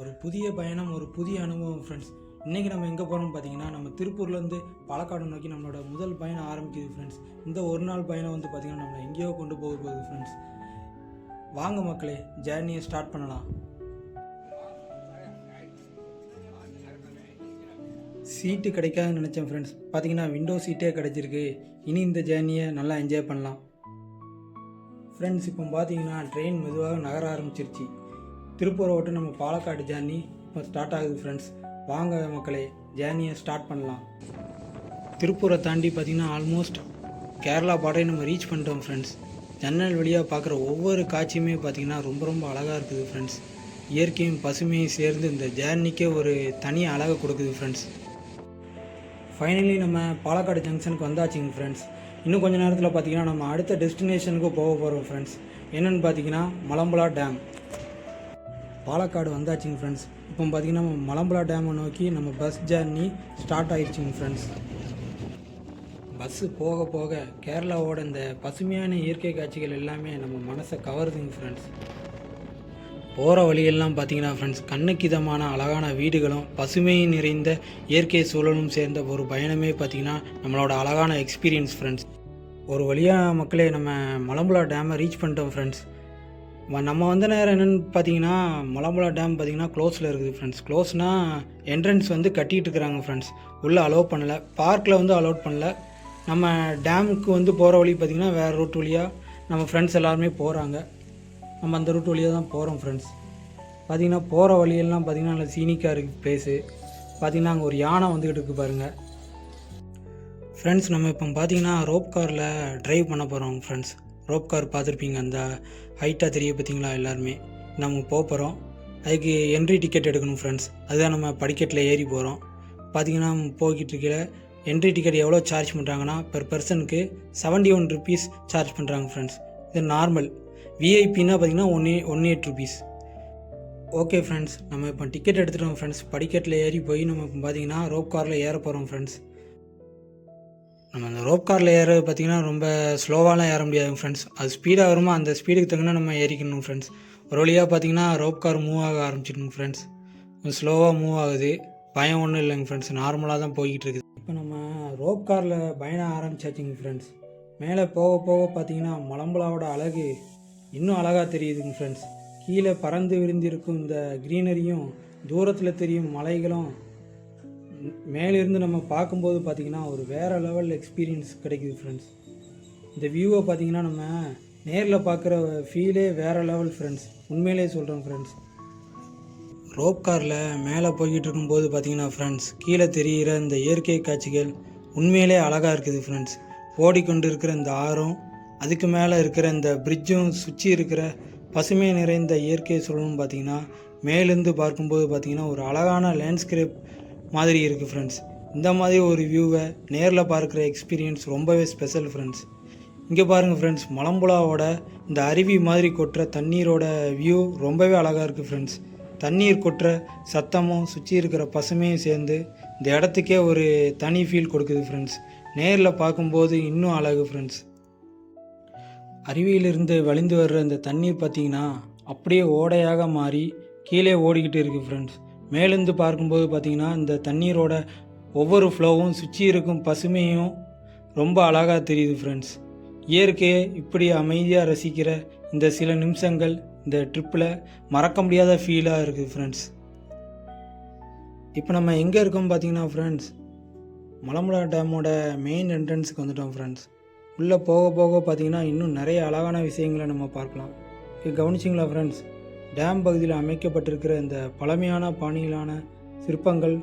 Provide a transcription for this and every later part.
ஒரு புதிய பயணம், ஒரு புதிய அனுபவம் ஃப்ரெண்ட்ஸ். இன்றைக்கி நம்ம எங்கே போகிறோம்னு பார்த்தீங்கன்னா, நம்ம திருப்பூர்லேருந்து பாலக்காடு நோக்கி நம்மளோட முதல் பயணம் ஆரம்பிக்குது ஃப்ரெண்ட்ஸ். இந்த ஒரு நாள் பயணம் வந்து பார்த்திங்கன்னா நம்மளை எங்கேயோ கொண்டு போக போகுது ஃப்ரெண்ட்ஸ். வாங்க மக்களே, ஜேர்னியை ஸ்டார்ட் பண்ணலாம். சீட்டு கிடைக்காதுன்னு நினச்சேன் ஃப்ரெண்ட்ஸ். பார்த்தீங்கன்னா விண்டோ சீட்டே கிடச்சிருக்கு. இனி இந்த ஜேர்னியை நல்லா என்ஜாய் பண்ணலாம் ஃப்ரெண்ட்ஸ். இப்போ பார்த்தீங்கன்னா ட்ரெயின் மெதுவாக நகர ஆரம்பிச்சிருச்சு. திருப்பூரை விட்டு நம்ம பாலக்காடு ஜேர்னி இப்போ ஸ்டார்ட் ஆகுது ஃப்ரெண்ட்ஸ். வாங்க மக்களே, ஜேர்னியை ஸ்டார்ட் பண்ணலாம். திருப்பூரை தாண்டி பார்த்திங்கன்னா ஆல்மோஸ்ட் கேரளா பார்டரை நம்ம ரீச் பண்ணிட்டோம் ஃப்ரெண்ட்ஸ். ஜன்னல் வழியாக பார்க்குற ஒவ்வொரு காட்சியுமே பார்த்திங்கன்னா ரொம்ப ரொம்ப அழகாக இருக்குது ஃப்ரெண்ட்ஸ். இயற்கையும் பசுமையும் சேர்ந்து இந்த ஜேர்னிக்கே ஒரு தனி அழகை கொடுக்குது ஃப்ரெண்ட்ஸ். ஃபைனலி நம்ம பாலக்காடு ஜங்ஷனுக்கு வந்தாச்சுங்க ஃப்ரெண்ட்ஸ். இன்னும் கொஞ்சம் நேரத்தில் பார்த்திங்கன்னா நம்ம அடுத்த டெஸ்டினேஷனுக்கு போக போகிறோம் ஃப்ரெண்ட்ஸ். என்னென்னு பார்த்திங்கன்னா மலம்புலா டேம். பாலக்காடு வந்தாச்சுங்க ஃப்ரெண்ட்ஸ். இப்போ பார்த்திங்கன்னா மலம்புலா டேமை நோக்கி நம்ம பஸ் ஜேர்னி ஸ்டார்ட் ஆகிடுச்சிங்க ஃப்ரெண்ட்ஸ். பஸ்ஸு போக போக கேரளாவோட இந்த பசுமையான இயற்கை காட்சிகள் எல்லாமே நம்ம மனசை கவருதுங்க ஃப்ரெண்ட்ஸ். போகிற வழியெல்லாம் பார்த்திங்கன்னா ஃப்ரெண்ட்ஸ், கண்ணுக்கு இதமான அழகான வீடுகளும் பசுமையும் நிறைந்த இயற்கை சூழலும் சேர்ந்த ஒரு பயணமே பார்த்திங்கன்னா நம்மளோட அழகான எக்ஸ்பீரியன்ஸ் ஃப்ரெண்ட்ஸ். ஒரு வழியாக மக்களே நம்ம மலம்புலா டேமை ரீச் பண்ணிட்டோம் ஃப்ரெண்ட்ஸ். நம்ம வந்த நேரம் என்னென்னு பார்த்தீங்கன்னா மலம்புலா டேம் பார்த்திங்கன்னா க்ளோஸில் இருக்குது ஃப்ரெண்ட்ஸ். க்ளோஸ்னால் என்ட்ரன்ஸ் வந்து கட்டிகிட்டு இருக்கிறாங்க ஃப்ரெண்ட்ஸ். உள்ளே அலோவ் பண்ணலை, பார்க்கில் வந்து அலோவ் பண்ணல. நம்ம டேமுக்கு வந்து போகிற வழி பார்த்திங்கன்னா வேறு ரூட் வழியாக நம்ம ஃப்ரெண்ட்ஸ் எல்லாருமே போகிறாங்க. நம்ம அந்த ரூட் வழியாக தான் போகிறோம் ஃப்ரெண்ட்ஸ். பார்த்திங்கன்னா போகிற வழியெல்லாம் பார்த்திங்கன்னா நல்ல சீனிக்காக இருக்குது பிளேஸு. பார்த்திங்கன்னா அங்கே ஒரு யானை வந்துக்கிட்டு இருக்குது பாருங்கள் ஃப்ரெண்ட்ஸ். நம்ம இப்போ பார்த்திங்கன்னா ரோப் காரில் ட்ரைவ் பண்ண போகிறோம் ஃப்ரெண்ட்ஸ். ரோப் கார் பார்த்துருப்பீங்க, அந்த ஹைட்டாக தெரிய பார்த்தீங்களா எல்லாருமே. நம்ம போகிறோம், அதுக்கு என்ட்ரி டிக்கெட் எடுக்கணும் ஃப்ரெண்ட்ஸ். அதுதான் நம்ம படிக்கட்டில் ஏறி போகிறோம். பார்த்திங்கன்னா போய்கிட்டு இருக்கிற என்ட்ரி டிக்கெட் எவ்வளோ சார்ஜ் பண்ணுறாங்கன்னா பெர் பர்சனுக்கு 71 ருபீஸ் சார்ஜ் பண்ணுறாங்க ஃப்ரெண்ட்ஸ். இது நார்மல். விஐபின்னா பார்த்திங்கன்னா 18 ருபீஸ். ஓகே ஃப்ரெண்ட்ஸ், நம்ம இப்போ டிக்கெட் எடுத்துட்டோம் ஃப்ரெண்ட்ஸ். படிக்கட்டில் ஏறி போய் நம்ம இப்போ பார்த்திங்கன்னா ரோப் காரில் ஏற போகிறோம் ஃப்ரெண்ட்ஸ். நம்ம அந்த ரோப் காரில் ஏறது பார்த்திங்கன்னா ரொம்ப ஸ்லோவாலாம் ஏற முடியாதுங்க ஃப்ரெண்ட்ஸ். அது ஸ்பீடாக வருமா அந்த ஸ்பீடுக்கு தகுந்த நம்ம ஏறிக்கணும் ஃப்ரெண்ட்ஸ். ஒரு வழியாக பார்த்திங்கன்னா ரோப் கார் மூவ் ஆக ஆரம்பிச்சிடணும் ஃப்ரெண்ட்ஸ். கொஞ்சம் ஸ்லோவாக மூவ் ஆகுது, பயம் ஒன்றும் இல்லைங்க ஃப்ரெண்ட்ஸ், நார்மலாக தான் போய்கிட்டு இருக்குது. இப்போ நம்ம ரோப் காரில் பயணம் ஆரம்பிச்சாச்சுங்க ஃப்ரெண்ட்ஸ். மேலே போக போக பார்த்திங்கன்னா மலம்புலாவோட அழகு இன்னும் அழகாக தெரியுதுங்க ஃப்ரெண்ட்ஸ். கீழே பறந்து விரிந்திருக்கும் இந்த க்ரீனரியும் தூரத்தில் தெரியும் மலைகளும் மேலிருந்து நம்ம பார்க்கும்போது பார்த்திங்கன்னா ஒரு வேறு லெவல் எக்ஸ்பீரியன்ஸ் கிடைக்குது ஃப்ரெண்ட்ஸ். இந்த வியூவை பார்த்திங்கன்னா நம்ம நேரில் பார்க்குற ஃபீலே வேறு லெவல் ஃப்ரெண்ட்ஸ். உண்மையிலே சொல்கிறோம் ஃப்ரெண்ட்ஸ். ரோப் காரில் மேலே போய்கிட்டு இருக்கும்போது பார்த்திங்கன்னா ஃப்ரெண்ட்ஸ், கீழே தெரிகிற இந்த இயற்கை காட்சிகள் உண்மையிலே அழகாக இருக்குது ஃப்ரெண்ட்ஸ். ஓடிக்கொண்டு இருக்கிற இந்த ஆறும் அதுக்கு மேலே இருக்கிற இந்த பிரிட்ஜும் சுற்றி இருக்கிற பசுமை நிறைந்த இயற்கை சூழலும் பார்த்திங்கன்னா மேலேருந்து பார்க்கும்போது பார்த்திங்கன்னா ஒரு அழகான லேண்ட்ஸ்கேப் மாதிரி இருக்குது ஃப்ரெண்ட்ஸ். இந்த மாதிரி ஒரு வியூவை நேரில் பார்க்குற எக்ஸ்பீரியன்ஸ் ரொம்பவே ஸ்பெஷல் ஃப்ரெண்ட்ஸ். இங்கே பாருங்கள் ஃப்ரெண்ட்ஸ், மலம்புலாவோட இந்த அருவி மாதிரி கொட்டுற தண்ணீரோட வியூ ரொம்பவே அழகாக இருக்குது ஃப்ரெண்ட்ஸ். தண்ணீர் கொட்டுற சத்தமும் சுற்றி இருக்கிற பசுமையும் சேர்ந்து இந்த இடத்துக்கே ஒரு தனி ஃபீல் கொடுக்குது ஃப்ரெண்ட்ஸ். நேரில் பார்க்கும்போது இன்னும் அழகு ஃப்ரெண்ட்ஸ். அருவியிலிருந்து வழிந்து வர்ற இந்த தண்ணீர் பார்த்திங்கன்னா அப்படியே ஓடையாக மாறி கீழே ஓடிக்கிட்டு இருக்குது ஃப்ரெண்ட்ஸ். மேலேருந்து பார்க்கும்போது பார்த்திங்கன்னா இந்த தண்ணீரோட ஒவ்வொரு ஃப்ளோவும் சுற்றி இருக்கும் பசுமையும் ரொம்ப அழகாக தெரியுது ஃப்ரெண்ட்ஸ். இயற்கையை இப்படி அமைதியாக ரசிக்கிற இந்த சில நிமிஷங்கள் இந்த ட்ரிப்பில் மறக்க முடியாத ஃபீலாக இருக்குது ஃப்ரெண்ட்ஸ். இப்போ நம்ம எங்கே இருக்கோம் பார்த்திங்கன்னா ஃப்ரெண்ட்ஸ், மலம்புலா டேமோட மெயின் என்ட்ரன்ஸுக்கு வந்துட்டோம் ஃப்ரெண்ட்ஸ். உள்ளே போக போக பார்த்திங்கன்னா இன்னும் நிறைய அழகான விஷயங்களை நம்ம பார்க்கலாம். இது கவனிச்சிங்களா ஃப்ரெண்ட்ஸ்? டேம் பகுதியில் அமைக்கப்பட்டிருக்கிற இந்த பழமையான பாணியிலான சிற்பங்கள்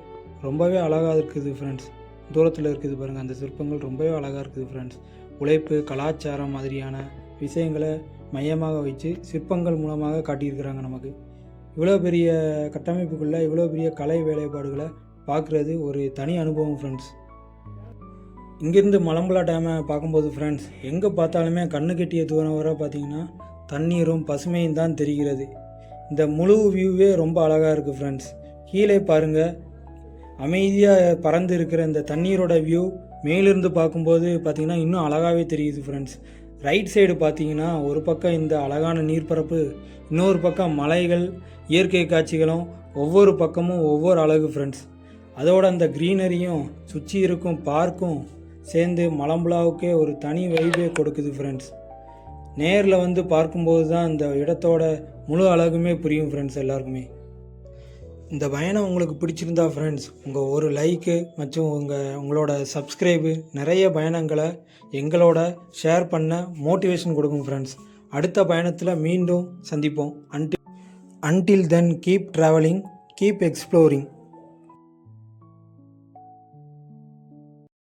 ரொம்பவே அழகாக இருக்குது ஃப்ரெண்ட்ஸ். தூரத்தில் இருக்குது பாருங்கள், அந்த சிற்பங்கள் ரொம்பவே அழகாக இருக்குது ஃப்ரெண்ட்ஸ். உழைப்பு, கலாச்சாரம் மாதிரியான விஷயங்களை மையமாக வச்சு சிற்பங்கள் மூலமாக காட்டியிருக்கிறாங்க நமக்கு. இவ்வளோ பெரிய கட்டமைப்புக்குள்ளே இவ்வளோ பெரிய கலை வேலைப்பாடுகளை பார்க்குறது ஒரு தனி அனுபவம் ஃப்ரெண்ட்ஸ். இங்கேருந்து மலம்புலா டேமை பார்க்கும்போது ஃப்ரெண்ட்ஸ், எங்கே பார்த்தாலுமே கண்ணு கெட்டிய தூரம் வர பார்த்திங்கன்னா தண்ணீரும் பசுமையும் தான் தெரிகிறது. இந்த முழு வியூவே ரொம்ப அழகாக இருக்குது ஃப்ரெண்ட்ஸ். கீழே பாருங்கள், அமைதியாக பறந்து இருக்கிற இந்த தண்ணீரோட வியூ மேலிருந்து பார்க்கும்போது பார்த்திங்கன்னா இன்னும் அழகாகவே தெரியுது ஃப்ரெண்ட்ஸ். ரைட் சைடு பார்த்தீங்கன்னா ஒரு பக்கம் இந்த அழகான நீர்ப்பரப்பு, இன்னொரு பக்கம் மலைகள், இயற்கை காட்சிகளும் ஒவ்வொரு பக்கமும் ஒவ்வொரு அழகு ஃப்ரெண்ட்ஸ். அதோட அந்த க்ரீனரியும் சுற்றி இருக்கும் பார்க்கும் சேர்ந்து மலம்புலாவுக்கே ஒரு தனி வைபே கொடுக்குது ஃப்ரெண்ட்ஸ். நேரில் வந்து பார்க்கும்போது தான் இந்த இடத்தோட முழு அழகுமே புரியும் ஃப்ரெண்ட்ஸ் எல்லாருக்குமே. இந்த பயணம் உங்களுக்கு பிடிச்சிருந்தா ஃப்ரெண்ட்ஸ், உங்கள் ஒரு லைக்கு மற்றும் உங்களோட சப்ஸ்கிரைபு நிறைய பயணங்களை எங்களோட ஷேர் பண்ண மோட்டிவேஷன் கொடுக்கும் ஃப்ரெண்ட்ஸ். அடுத்த பயணத்தில் மீண்டும் சந்திப்போம். Until then, keep traveling, keep exploring.